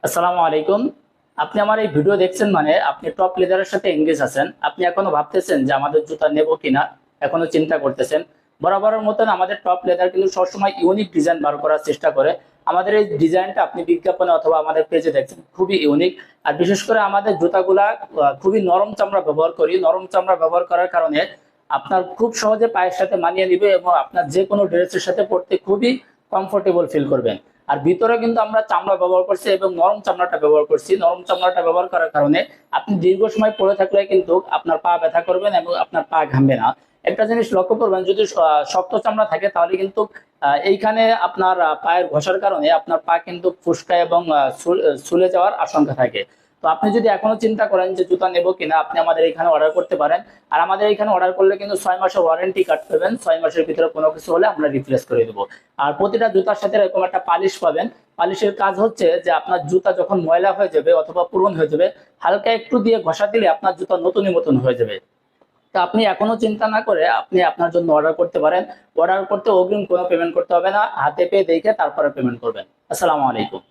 আসসালামু আলাইকুম। আপনি আমার এই ভিডিও দেখছেন মানে আপনি টপ লেদারের সাথে এঙ্গেজ আছেন। আপনি এখনো ভাবতেছেন যে আমাদের জুতা নেব কিনা, এখনো চিন্তা করতেছেন। বরাবরের মতন আমাদের টপ লেদার কিন্তু সবসময় ইউনিক ডিজাইন বার করার চেষ্টা করে। আমাদের এই ডিজাইনটা আপনি বিজ্ঞাপনে অথবা আমাদের পেজে দেখছেন, খুবই ইউনিক। আর বিশেষ করে আমাদের জুতাগুলা খুবই নরম চামড়া ব্যবহার করি। নরম চামড়া ব্যবহার করার কারণে আপনার খুব সহজে পায়ের সাথে মানিয়ে নিবে এবং আপনার যে কোনো ড্রেসের সাথে পরতে খুবই কমফোর্টেবল ফিল করবেন। আর ভিতরে কিন্তু আমরা চামড়া ব্যবহার করছি এবং নরম চামড়াটা ব্যবহার করছি। নরম চামড়াটা ব্যবহার করার কারণে আপনি দীর্ঘ সময় পরে থাকলে কিন্তু আপনার পা ব্যথা করবেন এবং আপনার পা ঘামবে না। একটা জিনিস লক্ষ্য করবেন, যদি শক্ত চামড়া থাকে তাহলে কিন্তু এইখানে আপনার পায়ের ঘষার কারণে আপনার পা কিন্তু ফুসকায় এবং ছুলে যাওয়ার আশঙ্কা থাকে। তো আপনি যদি এখনো চিন্তা করেন যে জুতা নেবো কিনা, আপনি আমাদের এখানে অর্ডার করতে পারেন। আর আমাদের এখানে অর্ডার করলে কিন্তু 6 মাসের ওয়ারেন্টি কার্ড পাবেন। 6 মাসের ভিতরে কোনো কিছু হলে আমরা রিপ্লেস করে দেবো। আর প্রতিটা জুতার সাথে এরকম একটা পালিশ পাবেন। পালিশের কাজ হচ্ছে যে আপনার জুতা যখন ময়লা হয়ে যাবে অথবা পুরন হয়ে যাবে, হালকা একটু দিয়ে ঘষা দিলে আপনার জুতা নতুনই মতন হয়ে যাবে। তো আপনি এখনো চিন্তা না করে আপনি আপনার জন্য অর্ডার করতে পারেন। অর্ডার করতে অগ্রিম কোনো পেমেন্ট করতে হবে না, হাতে পেয়ে দেখে তারপরে পেমেন্ট করবেন। আসসালামু আলাইকুম।